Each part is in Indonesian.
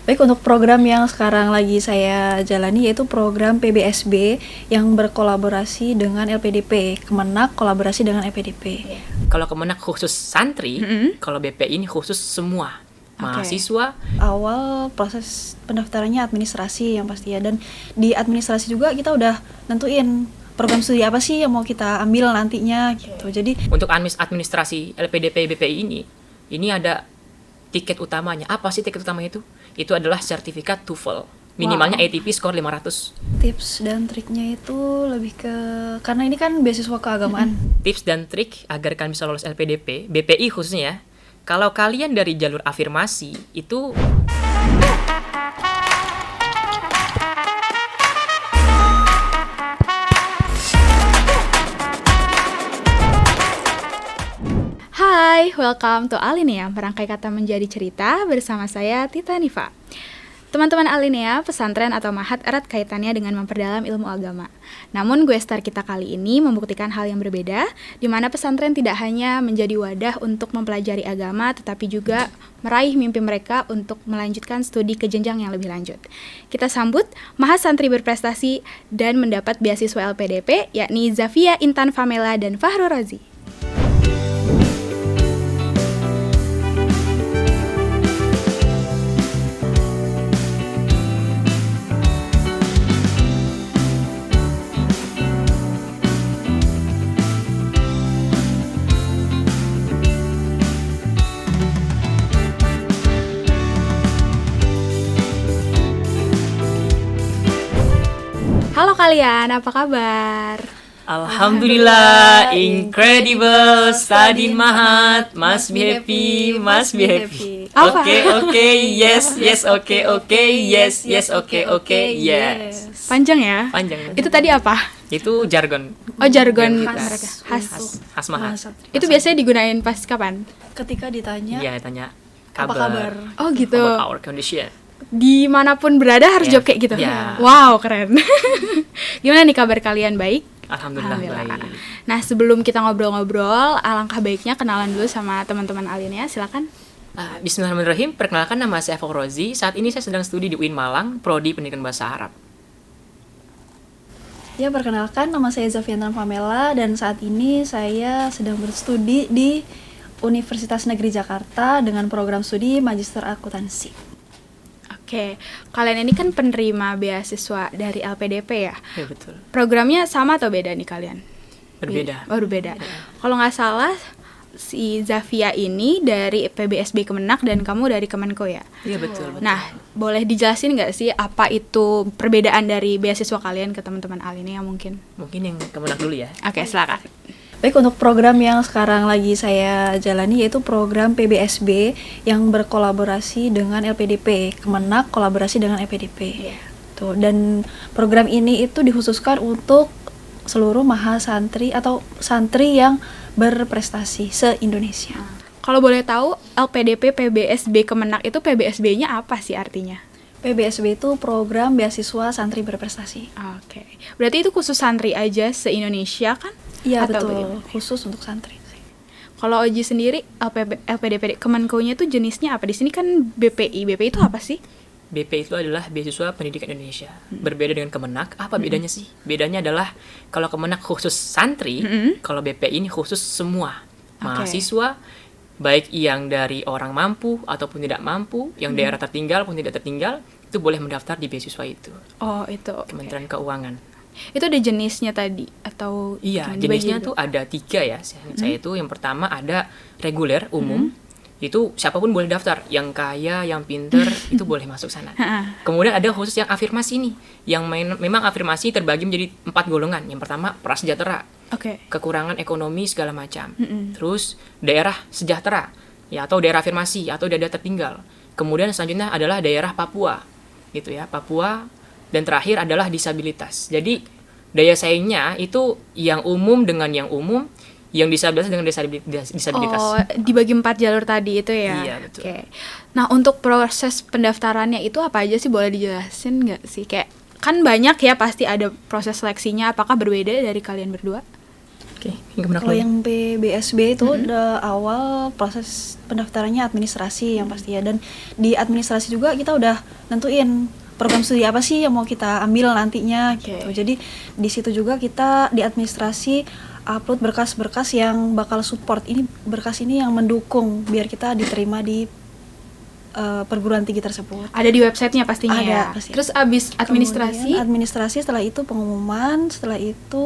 Baik, untuk program yang sekarang lagi saya jalani yaitu program PBSB yang berkolaborasi dengan LPDP. Kemenak kolaborasi dengan LPDP. Kalau Kemenak khusus santri, kalau BPI ini khusus semua mahasiswa. Awal proses pendaftarannya administrasi yang pasti ya, dan di administrasi juga kita udah nentuin program studi apa sih yang mau kita ambil nantinya gitu. Jadi Untuk administrasi LPDP BPI ini ada tiket utamanya. Apa sih tiket utama itu? Itu adalah sertifikat TOEFL. Minimalnya ATP skor 500. tips dan triknya itu lebih ke, karena ini kan beasiswa keagamaan. Tips dan trik agar kalian bisa lolos LPDP, BPI khususnya ya. Kalau kalian dari jalur afirmasi, itu Hai, welcome to Alinea, merangkai kata menjadi cerita bersama saya Tita Nifa. Teman-teman Alinea, pesantren atau mahat erat kaitannya dengan memperdalam ilmu agama. Namun gue star kita kali ini membuktikan hal yang berbeda, di mana pesantren tidak hanya menjadi wadah untuk mempelajari agama, tetapi juga meraih mimpi mereka untuk melanjutkan studi ke jenjang yang lebih lanjut. Kita sambut mahat santri berprestasi dan mendapat beasiswa LPDP, yakni Zafia Intan Famela dan Fahru Razi. Halo kalian, apa kabar? Alhamdulillah, incredible, study mahat, must be happy, must be happy. Apa? Oke, yes, oke, yes, oke, yes. Panjang ya? Panjang. Itu tadi apa? Itu jargon. Oh, jargon Yang mereka. khas mahat. Itu biasanya digunain pas kapan? Ketika ditanya Iya, tanya apa kabar? Oh gitu. about our condition. Dimanapun berada harus Ya, jawab kayak gitu. ya. Wow, keren. Gimana nih kabar kalian, baik? Alhamdulillah baik. Nah, sebelum kita ngobrol-ngobrol, alangkah baiknya kenalan dulu sama teman-teman Alinea. Silakan. Bismillahirrahmanirrahim. Perkenalkan, nama saya Fahru Razi. Saat ini saya sedang studi di UIN Malang, prodi Pendidikan Bahasa Arab. Ya, perkenalkan, nama saya Zafia Intan Famela dan saat ini saya sedang berstudi di Universitas Negeri Jakarta dengan program studi Magister Akuntansi. Oke, kalian ini kan penerima beasiswa dari LPDP ya? Ya betul. Programnya sama atau beda nih kalian? Berbeda. Oh, berbeda. Kalau nggak salah, si Zafia ini dari PBSB Kemenak dan kamu dari Kemenko ya? Iya betul. Nah, boleh dijelasin nggak sih apa itu perbedaan dari beasiswa kalian ke teman-teman Alinea mungkin? Mungkin yang Kemenak dulu ya. Oke, silakan. Baik, untuk program yang sekarang lagi saya jalani yaitu program PBSB yang berkolaborasi dengan LPDP. Kemenak kolaborasi dengan LPDP. Tuh, dan program ini itu dikhususkan untuk seluruh mahasantri atau santri yang berprestasi se-Indonesia. Kalau boleh tahu, LPDP PBSB Kemenak itu PBSB-nya apa sih artinya? PBSB itu program beasiswa santri berprestasi. Oke. Berarti itu khusus santri aja se-Indonesia kan? Iya, Atau betul. bagaimana? Khusus untuk santri. Kalau Oji sendiri, LPDP Kemenko-nya itu jenisnya apa? Di sini kan BPI. BPI itu apa sih? BP itu adalah Beasiswa Pendidikan Indonesia. Berbeda dengan Kemenak. Apa bedanya sih? Bedanya adalah kalau Kemenak khusus santri, kalau BPI ini khusus semua mahasiswa, baik yang dari orang mampu ataupun tidak mampu, yang daerah tertinggal pun tidak tertinggal, itu boleh mendaftar di beasiswa itu. Oh, itu. Oke. Kementerian Keuangan. Itu ada jenisnya tadi atau Iya, gimana? jenisnya Dibagi tuh ada 3 ya. Saya itu yang pertama ada reguler umum. Itu siapapun boleh daftar. Yang kaya, yang pinter itu boleh masuk sana. Kemudian ada khusus yang afirmasi nih, yang memang afirmasi terbagi menjadi 4 golongan. Yang pertama prasejahtera, Oke. kekurangan ekonomi segala macam. Terus daerah sejahtera, ya, atau daerah afirmasi atau daerah tertinggal. Kemudian selanjutnya adalah daerah Papua, gitu ya, Papua. Dan terakhir adalah disabilitas. Jadi daya saingnya itu yang umum dengan yang umum, yang disabilitas dengan disabilitas. Oh, dibagi 4 jalur tadi itu ya? Iya, betul. Oke. Nah, untuk proses pendaftarannya itu apa aja sih, boleh dijelasin nggak sih? Kayak, kan banyak ya pasti ada proses seleksinya, apakah berbeda dari kalian berdua? Oke, gimana Kalau yang PBSB itu udah awal proses pendaftarannya administrasi yang pasti ya, dan di administrasi juga kita udah nentuin program studi apa sih yang mau kita ambil nantinya gitu. Jadi di situ juga kita di administrasi upload berkas-berkas yang bakal support ini, berkas ini yang mendukung biar kita diterima di perguruan tinggi tersebut. Ada di websitenya pastinya Ada, ya. pasti. Terus abis administrasi Kemudian administrasi, setelah itu pengumuman, setelah itu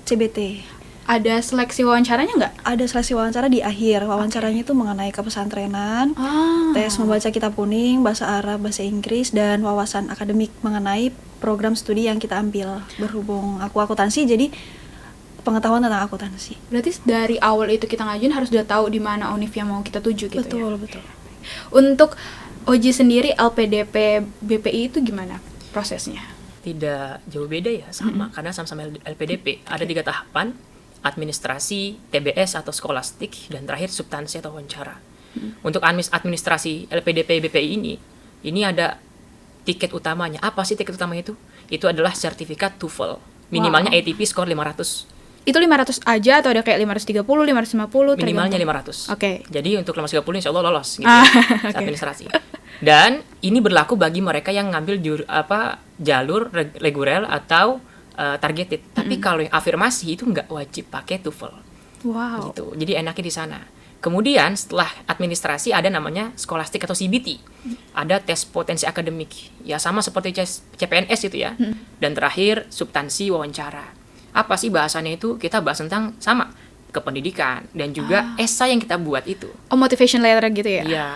CBT. ada seleksi wawancaranya nggak? Ada seleksi wawancara di akhir. Wawancaranya itu mengenai kepesantrenan, tes membaca kitab kuning, bahasa Arab, bahasa Inggris, dan wawasan akademik mengenai program studi yang kita ambil. Berhubung aku akuntansi, jadi pengetahuan tentang akuntansi. Berarti dari awal itu kita ngajuin harus udah tahu di mana univ yang mau kita tuju gitu ya. Betul. Untuk Oji sendiri LPDP BPI itu gimana prosesnya? Tidak jauh beda ya, sama karena sama-sama LPDP. Ada 3 tahapan: administrasi, TBS atau skolastik, dan terakhir substansi atau wawancara. Untuk administrasi LPDP BPI ini ada tiket utamanya. Apa sih tiket utamanya itu? Itu adalah sertifikat TOEFL. Minimalnya ATP skor 500. Itu 500 aja atau ada kayak 530, 550? Minimalnya 500. Oke. Jadi untuk 530 insya Allah lolos gitu ya, administrasi. Dan ini berlaku bagi mereka yang ngambil jalur reguler atau targeted. Tapi kalau yang afirmasi itu nggak wajib pakai TOEFL. Wow. Gitu. Jadi enaknya di sana. Kemudian setelah administrasi ada namanya skolastik atau CBT. Ada tes potensi akademik. Ya sama seperti CPNS itu ya. Dan terakhir substansi wawancara. Apa sih bahasannya itu? Kita bahas tentang sama kependidikan dan juga esai yang kita buat itu. Oh, motivation letter gitu ya? Iya.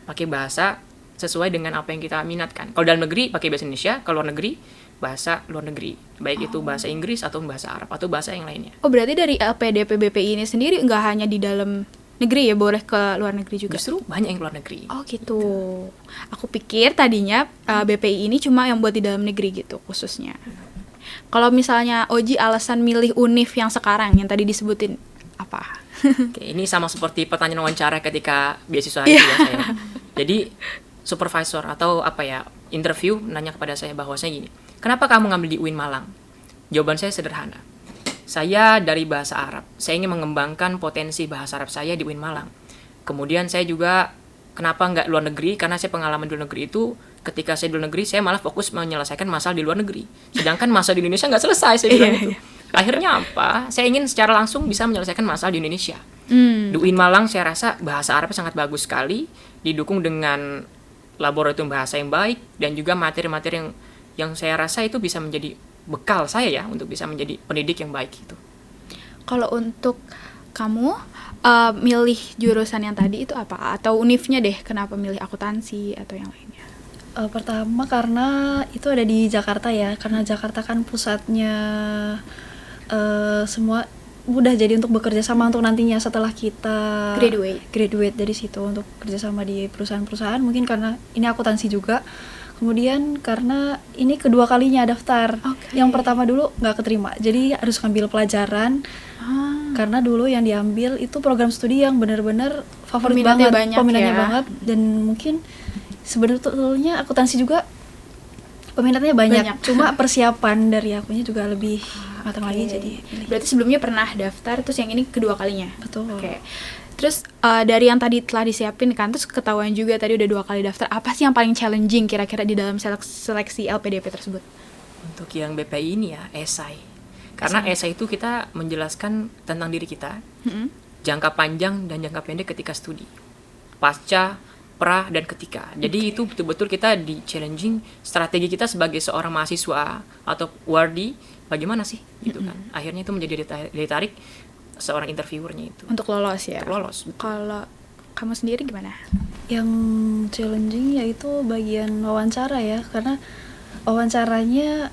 Pakai bahasa sesuai dengan apa yang kita minatkan. Kalau dalam negeri pakai bahasa Indonesia, kalau luar negeri bahasa luar negeri. Baik itu bahasa Inggris atau bahasa Arab atau bahasa yang lainnya. Oh, berarti dari LPDP BPI ini sendiri nggak hanya di dalam negeri ya, boleh ke luar negeri juga? Justru banyak yang luar negeri. Oh gitu. Aku pikir tadinya BPI ini cuma yang buat di dalam negeri gitu khususnya. Kalau misalnya Oji alasan milih univ yang sekarang yang tadi disebutin apa? Oke, ini sama seperti pertanyaan wawancara ketika beasiswa itu ya saya. Jadi supervisor atau interview nanya kepada saya bahwasanya gini, kenapa kamu ngambil di UIN Malang? Jawaban saya sederhana. Saya dari bahasa Arab. Saya ingin mengembangkan potensi bahasa Arab saya di UIN Malang. Kemudian saya juga kenapa nggak luar negeri? Karena saya pengalaman di luar negeri itu ketika saya di luar negeri saya malah fokus menyelesaikan masalah di luar negeri. Sedangkan masalah di Indonesia nggak selesai saya bilang itu. Akhirnya apa? Saya ingin secara langsung bisa menyelesaikan masalah di Indonesia. Di UIN Malang saya rasa bahasa Arabnya sangat bagus sekali, didukung dengan laboratorium bahasa yang baik dan juga materi-materi yang saya rasa itu bisa menjadi bekal saya ya untuk bisa menjadi pendidik yang baik itu. Kalau untuk kamu milih jurusan yang tadi itu apa? Atau univnya deh, kenapa milih akuntansi atau yang lainnya? Pertama karena itu ada di Jakarta ya, karena Jakarta kan pusatnya semua mudah jadi untuk bekerja sama untuk nantinya setelah kita graduate dari situ untuk kerjasama di perusahaan-perusahaan. Mungkin karena ini akuntansi juga. Kemudian karena ini kedua kalinya daftar. Yang pertama dulu nggak keterima, jadi harus ngambil pelajaran. Karena dulu yang diambil itu program studi yang benar-benar favorit peminatnya banget, dan mungkin sebetulnya akuntansi juga peminatnya banyak. Cuma persiapan dari akunya juga lebih matang lagi, jadi berarti sebelumnya pernah daftar, terus yang ini kedua kalinya. Betul. Terus dari yang tadi telah disiapin kan, terus ketahuan juga tadi udah 2 kali daftar, apa sih yang paling challenging kira-kira di dalam seleksi LPDP tersebut? Untuk yang BPI ini ya, esai. Karena esai itu kita menjelaskan tentang diri kita, jangka panjang dan jangka pendek ketika studi, pasca, pra, dan ketika. Jadi itu betul-betul kita di challenging strategi kita sebagai seorang mahasiswa atau wardi, bagaimana sih gitu kan. Akhirnya itu menjadi ditarik seorang interviewernya itu. Untuk lolos ya? Untuk lolos. Kalau kamu sendiri gimana? Yang challenging yaitu bagian wawancara ya, karena wawancaranya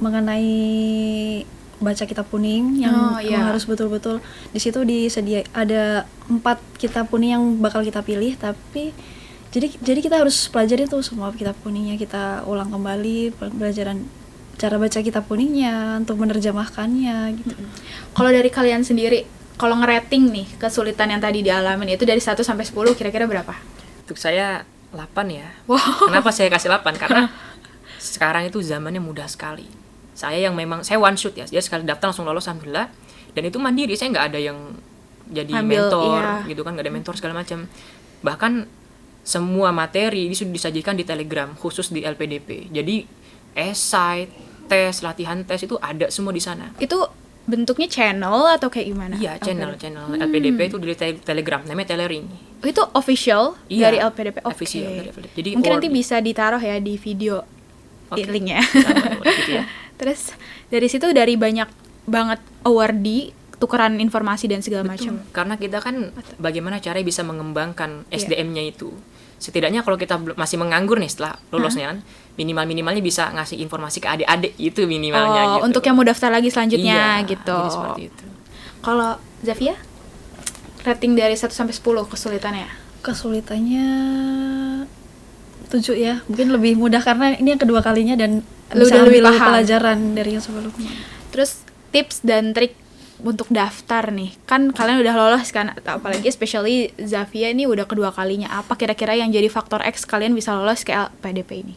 mengenai baca kitab kuning yang harus betul-betul di situ ada 4 kitab kuning yang bakal kita pilih, tapi jadi kita harus pelajari tuh semua kitab kuningnya, kita ulang kembali pelajaran cara baca kitab kuningnya untuk menerjemahkannya gitu. Kalau dari kalian sendiri, kalau ngerating nih kesulitan yang tadi dialamin itu dari 1 sampai 10 kira-kira berapa? Untuk saya 8 ya. Wow. Kenapa saya kasih 8? Karena sekarang itu zamannya mudah sekali. Saya one shoot ya, dia sekali daftar langsung lolos alhamdulillah. Dan itu mandiri, saya nggak ada yang jadi Ambil, mentor iya. gitu kan, nggak ada mentor segala macam. Bahkan semua materi ini sudah disajikan di Telegram khusus di LPDP. Jadi esai, tes, latihan tes itu ada semua di sana. Itu bentuknya channel atau kayak gimana? Iya, channel LPDP itu dari Telegram, namanya Telering. Itu official Iya, dari LPDP. Oke. official dari LPDP. Jadi Mungkin nanti award- bisa ditaruh ya di video Oke. linknya. gitu ya. Terus dari situ dari banyak banget awardee, tukeran informasi dan segala macam. Karena kita kan bagaimana caranya bisa mengembangkan Iya. SDM-nya itu. Setidaknya kalau kita masih menganggur nih setelah lulusnya kan, minimalnya bisa ngasih informasi ke adik-adik itu minimalnya gitu. Untuk yang mau daftar lagi selanjutnya Iya, gitu. jadi seperti itu. Kalau Zafia, rating dari 1 sampai 10 kesulitannya? Kesulitannya 7 ya, mungkin lebih mudah karena ini yang kedua kalinya dan Lu bisa udah lebih ambil paham. pelajaran dari yang sebelumnya. Terus tips dan trik untuk daftar nih, kan kalian udah lolos kan, atau apalagi especially Zafia ini udah kedua kalinya. Apa kira-kira yang jadi faktor X kalian bisa lolos ke LPDP ini?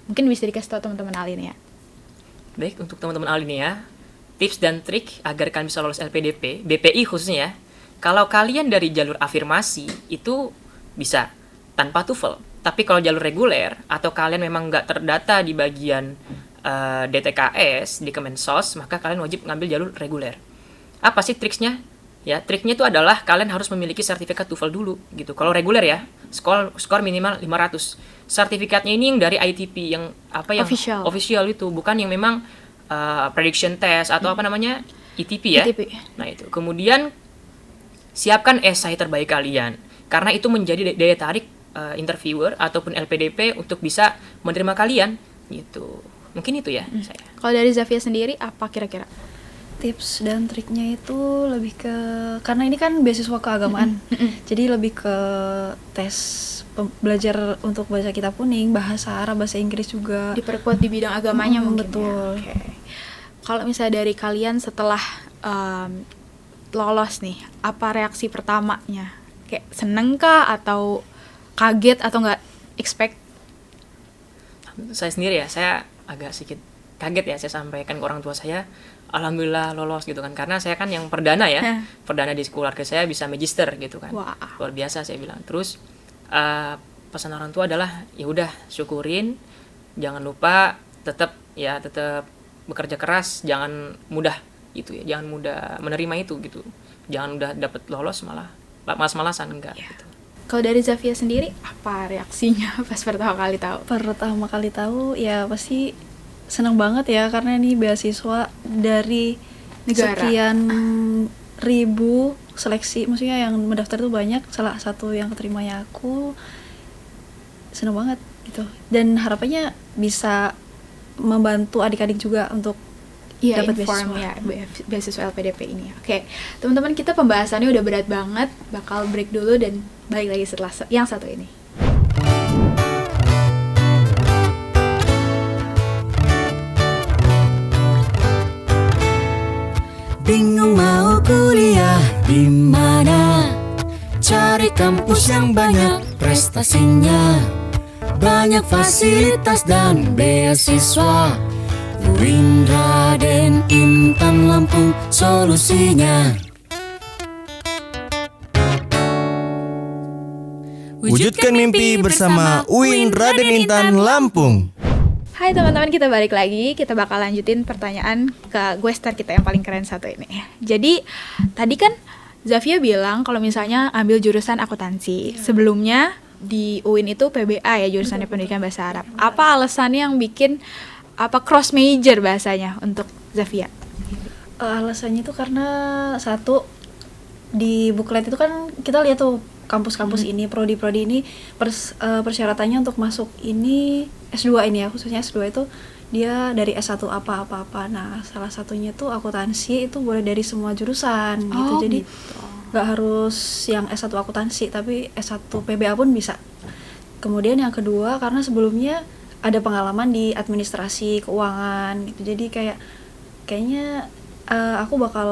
Mungkin bisa dikasih tau teman-teman Alin ya. Baik, untuk teman-teman Alinia, tips dan trik agar kalian bisa lolos LPDP, BPI khususnya ya. Kalau kalian dari jalur afirmasi, itu bisa tanpa TOEFL. Tapi kalau jalur reguler, atau kalian memang nggak terdata di bagian DTKS, di Kemensos, maka kalian wajib ngambil jalur reguler. Apa sih triksnya? Ya, triknya itu adalah kalian harus memiliki sertifikat TOEFL dulu gitu. Kalau reguler ya, skor minimal 500. Sertifikatnya ini yang dari ITP yang yang official itu, bukan yang memang prediction test atau apa namanya ITP ya. ITP. Nah, itu. Kemudian siapkan esai terbaik kalian karena itu menjadi daya tarik interviewer ataupun LPDP untuk bisa menerima kalian gitu. Mungkin itu ya saya. Kalau dari Zafia sendiri apa kira-kira? Tips dan triknya itu lebih ke, karena ini kan beasiswa keagamaan, jadi lebih ke tes belajar untuk baca kitab kuning, bahasa Arab, bahasa Inggris juga. Diperkuat di bidang agamanya mungkin. Betul. Ya. Oke. Kalau misalnya dari kalian setelah lolos nih, apa reaksi pertamanya? Kayak seneng kah atau kaget atau nggak expect? Saya sendiri ya, saya agak sedikit kaget ya, saya sampaikan ke orang tua saya, alhamdulillah lolos gitu kan, karena saya kan yang perdana ya, perdana di keluarga saya bisa magister gitu kan. Wah. Luar biasa saya bilang. Terus pesan orang tua adalah ya udah syukurin, jangan lupa tetap bekerja keras, jangan mudah gitu ya, jangan mudah menerima itu gitu, jangan udah dapet lolos malah malas-malasan enggak gitu. Kalau dari Zafia sendiri apa reaksinya pas pertama kali tahu? Pertama kali tahu ya pasti senang banget ya, karena ini beasiswa dari Negara. sekian ribu seleksi, maksudnya yang mendaftar tuh banyak, salah satu yang keterimanya aku. Senang banget gitu, dan harapannya bisa membantu adik-adik juga untuk dapat inform beasiswa. ya beasiswa LPDP ini. Oke, teman-teman, kita pembahasannya udah berat banget, bakal break dulu dan balik lagi setelah yang satu ini. Bingung mau kuliah di mana? Cari kampus yang banyak prestasinya, banyak fasilitas dan beasiswa. UIN, Raden, Intan, Lampung solusinya. Wujudkan mimpi bersama UIN, Raden, Intan, Lampung. Hai teman-teman, kita balik lagi. Kita bakal lanjutin pertanyaan ke guestar kita yang paling keren satu ini. Jadi tadi kan Zafia bilang kalau misalnya ambil jurusan akuntansi. Sebelumnya di UIN itu PBA ya, jurusannya Pendidikan Bahasa Arab. Apa alasannya yang bikin cross major bahasanya untuk Zafia? Alasannya itu karena satu, di booklet itu kan kita lihat tuh kampus-kampus ini, prodi-prodi ini persyaratannya untuk masuk ini S2 ini ya, khususnya S2 itu dia dari S1 apa-apa. Nah, salah satunya tuh akuntansi itu boleh dari semua jurusan gitu. Jadi nggak harus yang S1 akuntansi, tapi S1 PBA pun bisa. Kemudian yang kedua, karena sebelumnya ada pengalaman di administrasi keuangan gitu. Jadi kayaknya aku bakal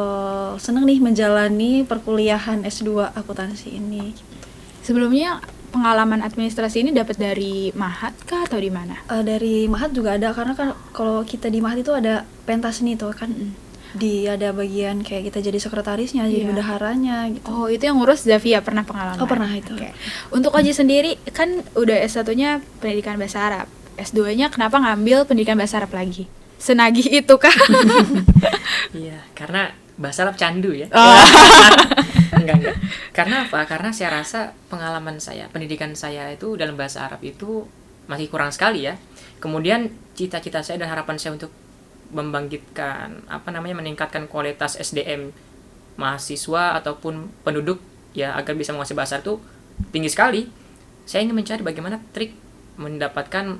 seneng nih menjalani perkuliahan S2 akuntansi ini. Sebelumnya pengalaman administrasi ini dapat dari Mahat kah atau di mana? Dari Mahat juga ada, karena kan kalau kita di Mahat itu ada pentas nih tuh kan. ada bagian kayak kita jadi sekretarisnya, jadi Iya. bendaharanya gitu. Oh, itu yang ngurus Zavia pernah pengalaman? Oh, pernah itu. Oke. Untuk Oji sendiri, kan udah S1-nya pendidikan bahasa Arab. S2-nya kenapa ngambil pendidikan bahasa Arab lagi? Senagih itu kah? Iya, karena bahasa Arab candu ya. Oh. Enggak. Karena apa? Karena saya rasa pengalaman saya, pendidikan saya itu dalam bahasa Arab itu masih kurang sekali ya. Kemudian cita-cita saya dan harapan saya untuk membangkitkan meningkatkan kualitas SDM mahasiswa ataupun penduduk ya agar bisa menguasai bahasa Arab itu tinggi sekali. Saya ingin mencari bagaimana trik mendapatkan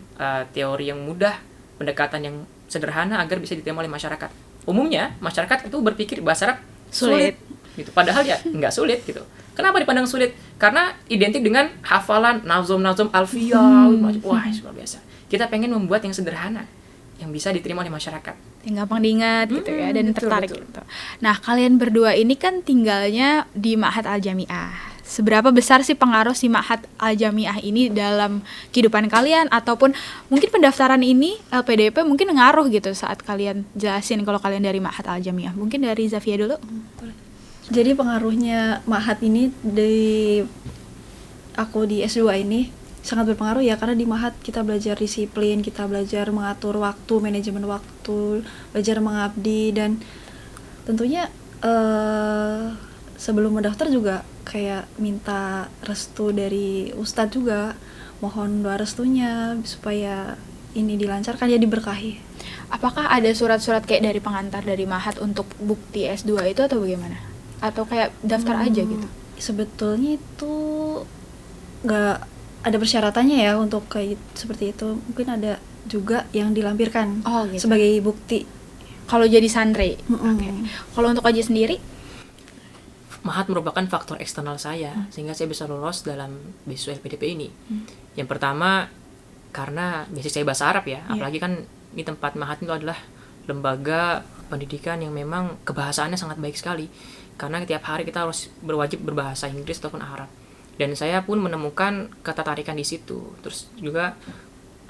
teori yang mudah, pendekatan yang sederhana agar bisa diterima oleh masyarakat. Umumnya masyarakat itu berpikir bahasa Arab sulit gitu. Padahal ya nggak sulit gitu. Kenapa dipandang sulit? Karena identik dengan hafalan nazom alfiyah, wah luar biasa. Kita pengen membuat yang sederhana yang bisa diterima oleh masyarakat. Yang gampang diingat gitu ya, dan betul, tertarik betul. gitu. Nah, kalian berdua ini kan tinggalnya di Ma'had Al-Jami'ah. Seberapa besar sih pengaruh si Ma'had Al-Jami'ah ini dalam kehidupan kalian, ataupun mungkin pendaftaran ini LPDP mungkin ngaruh gitu saat kalian jelasin kalau kalian dari Ma'had Al-Jami'ah. Mungkin dari Zavia dulu. Jadi pengaruhnya Ma'had ini di aku di S2 ini sangat berpengaruh ya, karena di Ma'had kita belajar disiplin, kita belajar mengatur waktu, manajemen waktu, belajar mengabdi, dan tentunya sebelum mendaftar juga kayak minta restu dari ustadz juga, mohon doa restunya supaya ini dilancarkan ya, diberkahi. Apakah ada surat-surat kayak dari pengantar dari Ma'had untuk bukti S2 itu atau bagaimana? Atau kayak daftar aja gitu? Sebetulnya itu nggak ada persyaratannya ya untuk kayak seperti itu. Mungkin ada juga yang dilampirkan Gitu. sebagai bukti. Kalau jadi santri. Mm-mm. Oke. Kalau untuk Oji sendiri? Ma'had merupakan faktor eksternal saya sehingga saya bisa lolos dalam beasiswa LPDP ini. Yang pertama karena beasiswa saya bahasa Arab ya, apalagi kan di tempat Ma'had itu adalah lembaga pendidikan yang memang kebahasaannya sangat baik sekali. Karena tiap hari kita harus berwajib berbahasa Inggris ataupun Arab. Dan saya pun menemukan ketertarikan di situ. Terus juga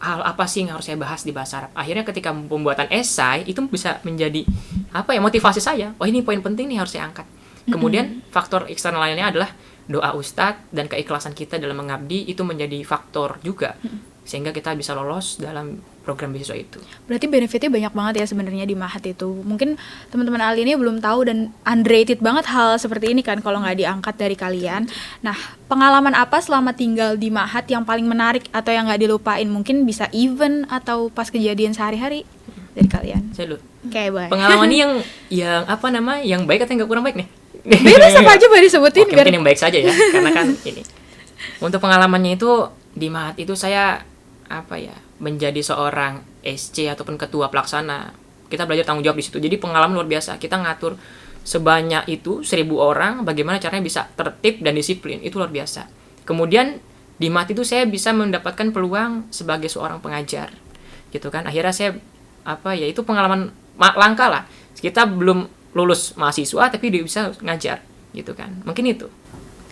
hal apa sih yang harus saya bahas di bahasa Arab. Akhirnya ketika pembuatan esai itu bisa menjadi motivasi saya. Wah, ini poin penting nih harus saya angkat. Kemudian faktor eksternal lainnya adalah doa ustadz dan keikhlasan kita dalam mengabdi itu menjadi faktor juga sehingga kita bisa lolos dalam program beasiswa itu. Berarti benefitnya banyak banget ya sebenarnya di Ma'had itu. Mungkin teman-teman Ali ini belum tahu dan underrated banget hal seperti ini kan kalau nggak diangkat dari kalian. Nah, pengalaman apa selama tinggal di Ma'had yang paling menarik atau yang nggak dilupain? Mungkin bisa event atau pas kejadian sehari-hari dari kalian. Saya Kayak boleh. pengalaman ini yang baik atau yang nggak kurang baik nih? Bebas apa aja boleh disebutin. Oke, mungkin yang baik saja ya, karena kan ini. Untuk pengalamannya itu di Ma'had itu saya menjadi seorang SC ataupun ketua pelaksana. Kita belajar tanggung jawab di situ. Jadi pengalaman luar biasa. Kita ngatur sebanyak itu 1.000 orang, bagaimana caranya bisa tertib dan disiplin. Itu luar biasa. Kemudian di Ma'had itu saya bisa mendapatkan peluang sebagai seorang pengajar. Gitu kan. Akhirnya saya itu pengalaman langka lah. Kita belum lulus mahasiswa tapi dia bisa ngajar gitu kan. Mungkin itu.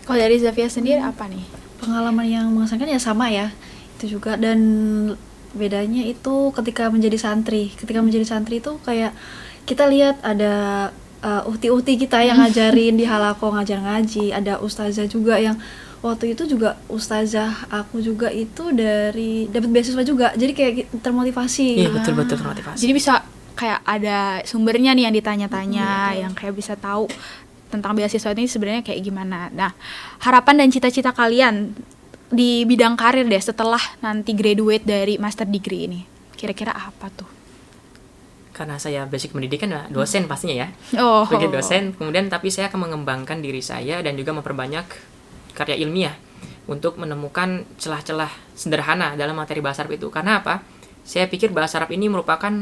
Kalau dari Zavia sendiri apa nih? Pengalaman yang mengesankan ya sama ya. Itu juga, dan bedanya itu ketika menjadi santri. Ketika menjadi santri itu kayak kita lihat ada uhti-uhti kita yang ngajarin di halaqah, ngajar ngaji, ada ustazah juga yang waktu itu juga ustazah aku juga itu dari dapat beasiswa juga. Jadi kayak termotivasi. Iya, betul termotivasi. Jadi bisa kayak ada sumbernya nih yang ditanya-tanya, yang kayak bisa tahu tentang beasiswa ini sebenarnya kayak gimana. Nah, harapan dan cita-cita kalian di bidang karir deh setelah nanti graduate dari master degree ini, kira-kira apa tuh? Karena saya basic pendidikan dosen pastinya ya. Oh. Sebagai dosen, kemudian tapi saya akan mengembangkan diri saya dan juga memperbanyak karya ilmiah untuk menemukan celah-celah sederhana dalam materi bahasa Arab itu. Karena apa? Saya pikir bahasa Arab ini merupakan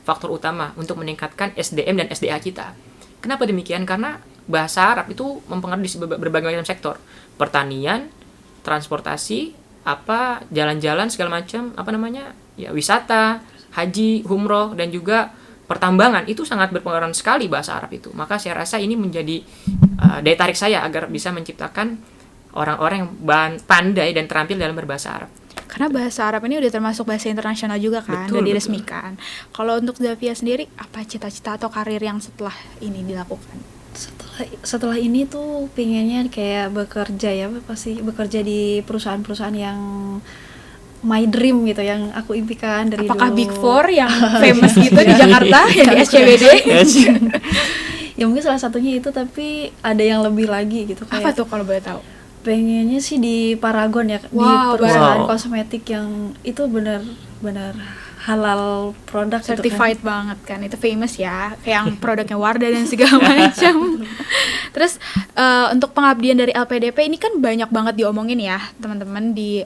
faktor utama untuk meningkatkan SDM dan SDA kita. Kenapa demikian? Karena bahasa Arab itu mempengaruhi di berbagai macam sektor. Pertanian, transportasi, jalan-jalan segala macam, wisata, haji, umroh, dan juga pertambangan. Itu sangat berpengaruh sekali bahasa Arab itu. Maka saya rasa ini menjadi daya tarik saya agar bisa menciptakan orang-orang yang pandai dan terampil dalam berbahasa Arab. Karena bahasa Arab ini udah termasuk bahasa internasional juga kan, Betul, udah diresmikan. Kalau untuk Zafia sendiri, apa cita-cita atau karir yang setelah ini dilakukan? Setelah ini tuh pengennya kayak bekerja ya, pasti bekerja di perusahaan-perusahaan yang my dream gitu, yang aku impikan dari Apakah dulu. Big Four yang famous gitu di Jakarta, yang di SCBD? Ya mungkin salah satunya itu, tapi ada yang lebih lagi gitu, Apa kayak tuh kalau boleh tahu? pengennya sih di Paragon ya, di Wow, perusahaan wow. kosmetik yang itu benar-benar halal produk gitu kan. Certified banget kan, itu famous ya, kayak yang produknya Wardah dan segala macam. Terus untuk pengabdian dari LPDP ini kan banyak banget diomongin ya teman-teman di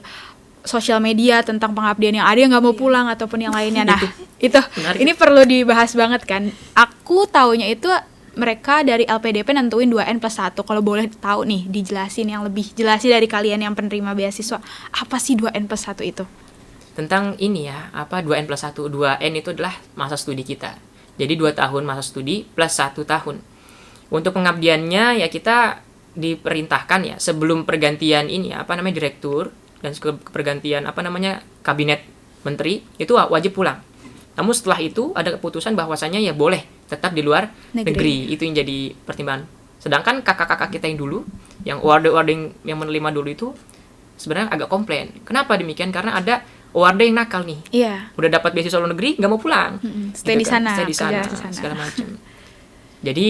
sosial media tentang pengabdian, yang ada yang nggak mau pulang ataupun yang lainnya. Nah itu Menarik. ini perlu dibahas banget kan. Aku taunya itu mereka dari LPDP nentuin 2N+1. Kalau boleh tahu nih, dijelasin yang lebih jelasin dari kalian yang penerima beasiswa, apa sih 2N+1 itu? Tentang ini ya, apa 2N+1. 2N itu adalah masa studi kita. Jadi 2 tahun masa studi plus 1 tahun. Untuk pengabdiannya ya kita diperintahkan ya sebelum pergantian ini apa namanya direktur dan pergantian apa namanya kabinet menteri itu wajib pulang. Namun setelah itu ada keputusan bahwasannya ya boleh tetap di luar negeri. Itu yang jadi pertimbangan. Sedangkan kakak-kakak kita yang dulu, yang award yang menerima dulu itu sebenarnya agak komplain. Kenapa demikian? Karena ada award yang nakal nih. Iya. Udah dapat beasiswa luar negeri, nggak mau pulang. Stay di sana, Stay di sana, kerja di sana. segala macam. Jadi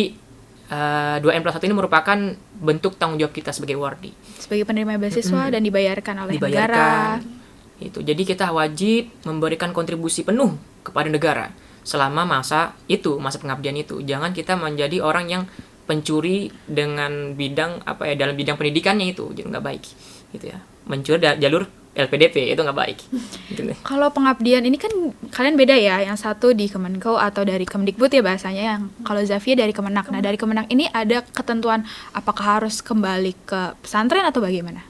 2N+1 ini merupakan bentuk tanggung jawab kita sebagai wardi. Sebagai penerima beasiswa dan dibayarkan oleh negara. Dibayarkan. Itu. Jadi kita wajib memberikan kontribusi penuh kepada negara selama masa pengabdian itu. Jangan kita menjadi orang yang pencuri dengan bidang apa ya, dalam bidang pendidikannya itu, jadi nggak baik gitu ya. Mencuri jalur LPDP itu nggak baik. Gitu deh. Kalau pengabdian ini kan kalian beda ya, yang satu di Kemenko atau dari Kemdikbud ya bahasanya, yang kalau Zafia dari Kemenak. Nah dari Kemenak ini ada ketentuan apakah harus kembali ke pesantren atau bagaimana?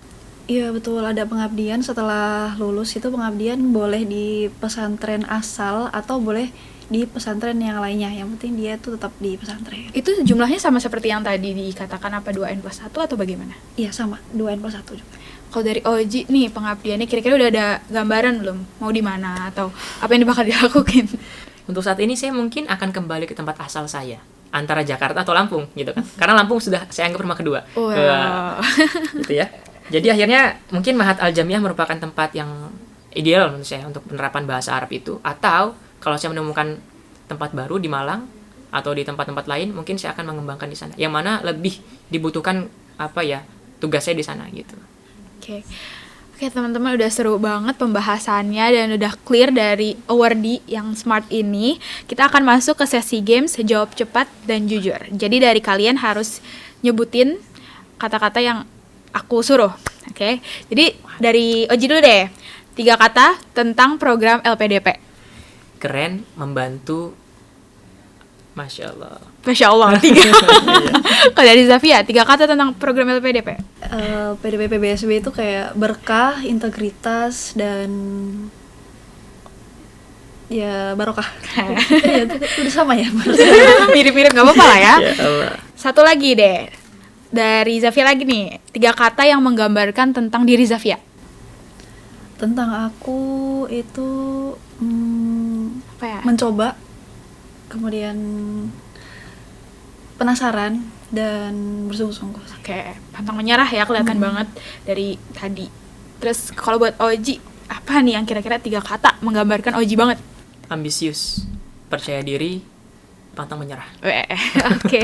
Iya betul, ada pengabdian setelah lulus itu pengabdian boleh di pesantren asal atau boleh di pesantren yang lainnya. Yang penting dia tuh tetap di pesantren. Itu jumlahnya sama seperti yang tadi dikatakan apa 2N+1 atau bagaimana? Iya sama, 2N+1 juga. Kalau dari Oji nih pengabdiannya kira-kira udah ada gambaran belum? Mau di mana atau apa yang bakal dilakukan? Untuk saat ini saya mungkin akan kembali ke tempat asal saya, antara Jakarta atau Lampung gitu kan. Karena Lampung sudah saya anggap rumah kedua. Wow. Gitu ya. Jadi akhirnya mungkin Mahat Al Jamiah merupakan tempat yang ideal menurut saya untuk penerapan bahasa Arab itu. Atau kalau saya menemukan tempat baru di Malang atau di tempat-tempat lain, mungkin saya akan mengembangkan di sana. Yang mana lebih dibutuhkan apa ya, tugas saya di sana gitu. Oke teman-teman, udah seru banget pembahasannya dan udah clear dari awardee yang smart ini. Kita akan masuk ke sesi games jawab cepat dan jujur. Jadi dari kalian harus nyebutin kata-kata yang aku suruh. Oke. Jadi dari Oji dulu deh. 3 kata tentang program LPDP. Keren, membantu, Masya Allah. Masya Allah, 3. Kalau dari Zafia, 3 kata tentang program LPDP. PDP PBSB itu kayak berkah, integritas, dan ya barokah. Ya, itu udah sama ya. Mirip-mirip, gak apa-apa lah ya. Ya Allah. Satu lagi deh. Dari Zafia lagi nih. 3 kata yang menggambarkan tentang diri Zafia. Tentang aku itu Apa ya? mencoba, kemudian penasaran, dan bersungguh-sungguh. Oke, pantang menyerah ya, kelihatan banget dari tadi. Terus kalau buat Oji, apa nih yang kira-kira 3 kata menggambarkan Oji banget? Ambisius, percaya diri, pantang menyerah. Oke.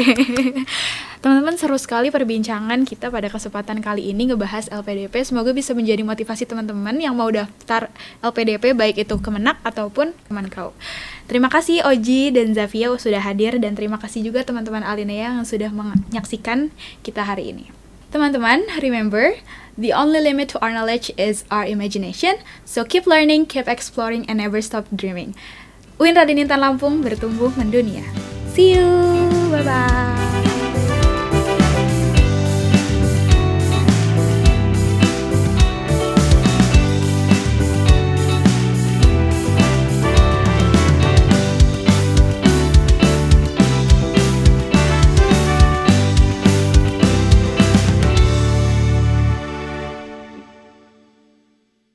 Teman-teman, seru sekali perbincangan kita pada kesempatan kali ini ngebahas LPDP. Semoga bisa menjadi motivasi teman-teman yang mau daftar LPDP, baik itu Kemenak ataupun Kemenkau. Terima kasih Oji dan Zafia sudah hadir, dan terima kasih juga teman-teman Alinea yang sudah menyaksikan kita hari ini. Teman-teman, remember, the only limit to our knowledge is our imagination. So keep learning, keep exploring, and never stop dreaming. UIN Raden Intan Lampung, bertumbuh mendunia. See you, bye-bye.